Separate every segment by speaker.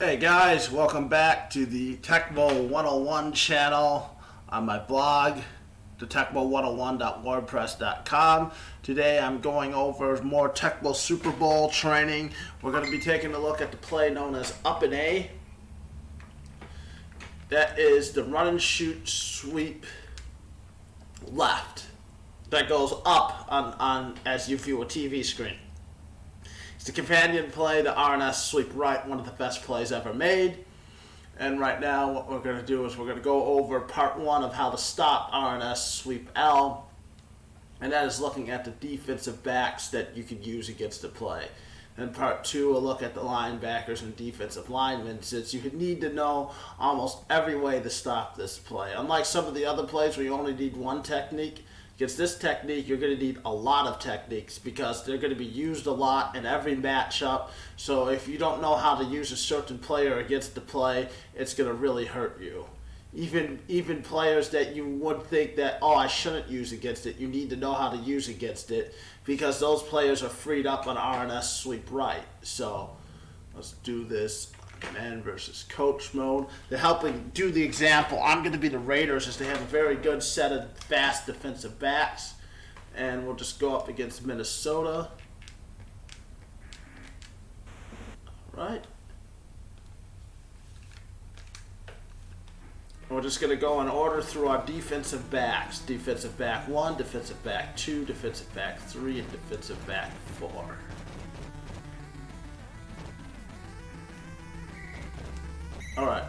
Speaker 1: Hey guys, welcome back to the Tecmo 101 channel on my blog, the tecmo101.wordpress.com. Today I'm going over more Tecmo Super Bowl training. We're going to be taking a look at the play known as Up and A. That is the run and shoot sweep left that goes up on as you view a TV screen. It's the companion play, the RNS sweep right, one of the best plays ever made. And right now what we're going to do is we're going to go over part one of how to stop RNS sweep L. And that is looking at the defensive backs that you could use against the play. And part two, we'll look at the linebackers and defensive linemen, since you need to know almost every way to stop this play. Unlike some of the other plays where you only need one technique, against this technique, you're going to need a lot of techniques because they're going to be used a lot in every matchup. So if you don't know how to use a certain player against the play, it's going to really hurt you. Even players that you would think that, oh, I shouldn't use against it, you need to know how to use against it because those players are freed up on RNS sweep right. So let's do this. Man versus coach mode. To help do the example, I'm going to be the Raiders, as they have a very good set of fast defensive backs. And we'll just go up against Minnesota. Right. We're just going to go in order through our defensive backs. Defensive back 1, defensive back 2, defensive back 3, and defensive back 4. Alright.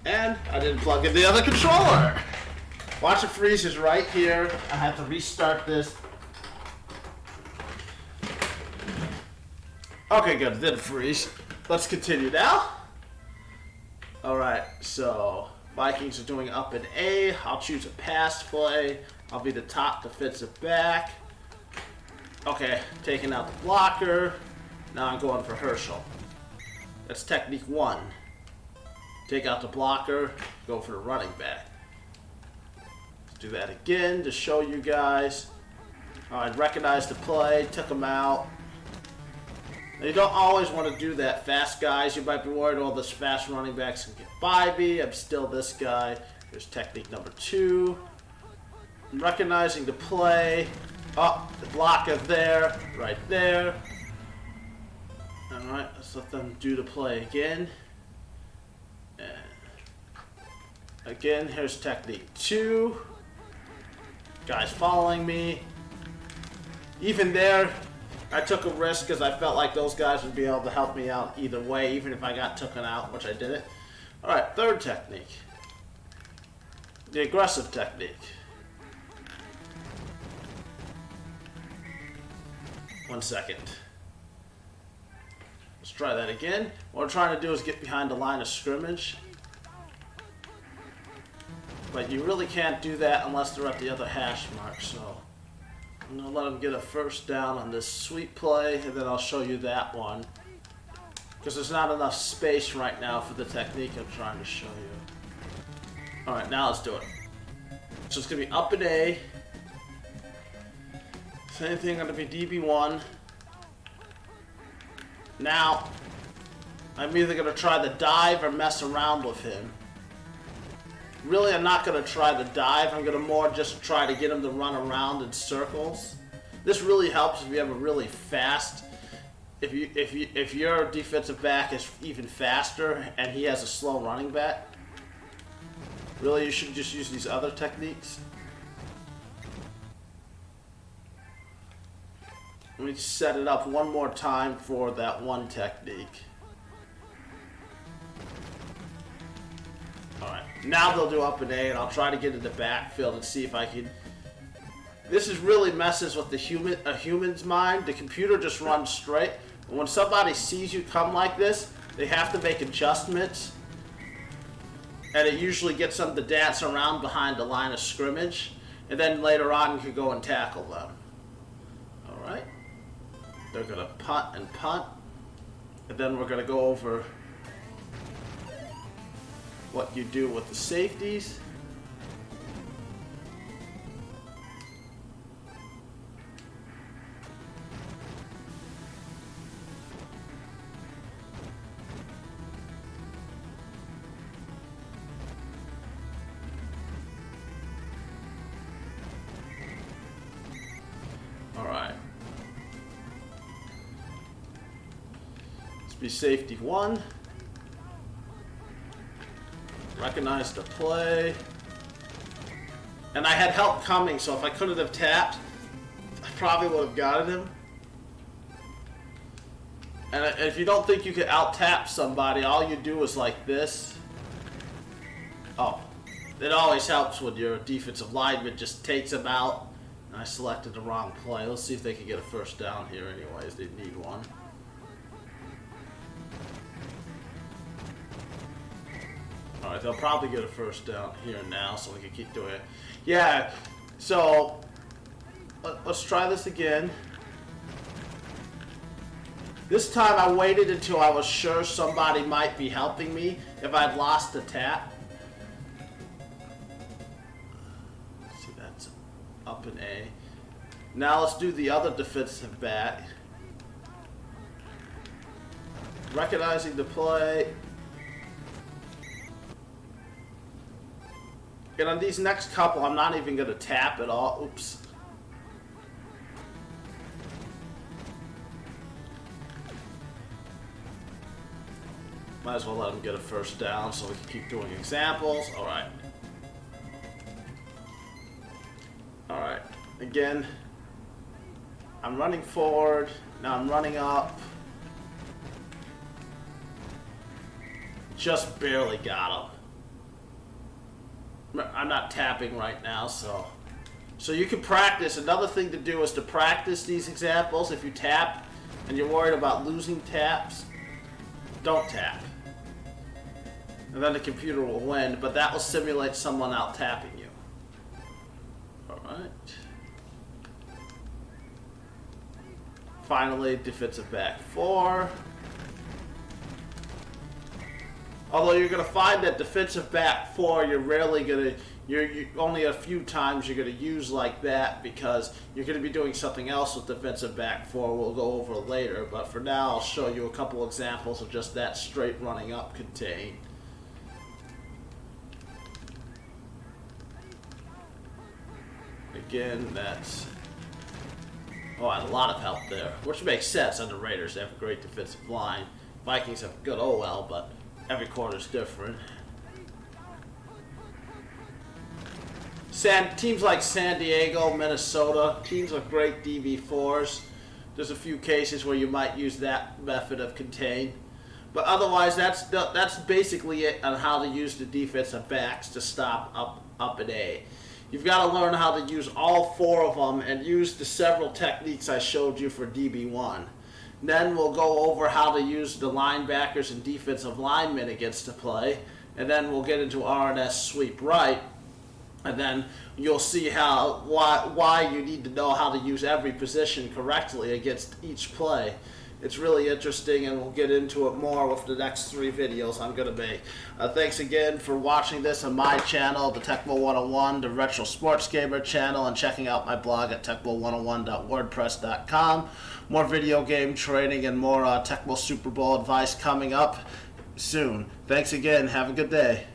Speaker 1: And I didn't plug in the other controller. Watch it freezes right here. I have to restart this. Okay, good. It didn't freeze. Let's continue now. Alright, so Vikings are doing up and A. I'll choose a pass play. I'll be the top defensive back. Okay, taking out the blocker. Now I'm going for Herschel. That's technique 1. Take out the blocker, go for the running back. Let's do that again to show you guys. Alright, recognize the play, took him out. Now you don't always want to do that, fast guys. You might be worried all this fast running backs can get by me. I'm still this guy. Here's technique number 2. I'm recognizing the play. Oh, the blocker there, right there. Alright, let's let them do the play again. And again, here's technique 2. Guys following me. Even there, I took a risk because I felt like those guys would be able to help me out either way, even if I got taken out, which I didn't. Alright, third technique. The aggressive technique. 1 second. Let's try that again. What we're trying to do is get behind the line of scrimmage. But you really can't do that unless they're at the other hash mark. So I'm going to let them get a first down on this sweep play, and then I'll show you that one. Because there's not enough space right now for the technique I'm trying to show you. Alright, now let's do it. So it's going to be up and A. Same thing, going to be DB1. Now, I'm either going to try the dive or mess around with him. Really, I'm not going to try the dive. I'm going to more just try to get him to run around in circles. This really helps if you have a really fast, if your defensive back is even faster and he has a slow running back. Really, you should just use these other techniques. Let me set it up one more time for that one technique. Alright, now they'll do up and A, and I'll try to get in the backfield and see if I can. This is really messes with a human's mind. The computer just runs straight. And when somebody sees you come like this, they have to make adjustments. And it usually gets them to dance around behind the line of scrimmage. And then later on you can go and tackle them. Alright. They're going to punt and punt. And then we're going to go over what you do with the safeties. be safety 1. Recognize the play. And I had help coming, so if I couldn't have tapped, I probably would have gotten him. And if you don't think you can out-tap somebody, all you do is like this. Oh. It always helps when your defensive lineman just takes them out. And I selected the wrong play. Let's see if they can get a first down here anyways. They need one. Alright, they'll probably get a first down here now, so we can keep doing it. Yeah, so let's try this again. This time I waited until I was sure somebody might be helping me if I'd lost the tap. See, that's up in A. Now let's do the other defensive back. Recognizing the play. And on these next couple, I'm not even going to tap at all. Oops. Might as well let him get a first down so we can keep doing examples. Alright. Alright. Again, I'm running forward. Now I'm running up. Just barely got him. I'm not tapping right now, so you can practice. Another thing to do is to practice these examples. If you tap and you're worried about losing taps, don't tap. And then the computer will win, but that will simulate someone out tapping you. Alright. Finally, defensive back 4. Although you're going to find that defensive back 4, you're rarely going to, you're only a few times you're going to use like that because you're going to be doing something else with defensive back 4 we'll go over later. But for now, I'll show you a couple examples of just that straight running up contain. Again, that's, oh, I had a lot of help there, which makes sense on the Raiders. They have a great defensive line. Vikings have a good OL, but every quarter's different. Teams like San Diego, Minnesota, teams with great DB4s. There's a few cases where you might use that method of contain. But otherwise, that's basically it on how to use the defensive backs to stop up an A. You've got to learn how to use all 4 of them and use the several techniques I showed you for DB1. Then we'll go over how to use the linebackers and defensive linemen against the play. And then we'll get into RNS sweep right. And then you'll see why you need to know how to use every position correctly against each play. It's really interesting, and we'll get into it more with the next 3 videos I'm going to make. Thanks again for watching this on my channel, the Tecmo 101, the Retro Sports Gamer channel, and checking out my blog at tecmo101.wordpress.com. More video game training and more Tecmo Super Bowl advice coming up soon. Thanks again. Have a good day.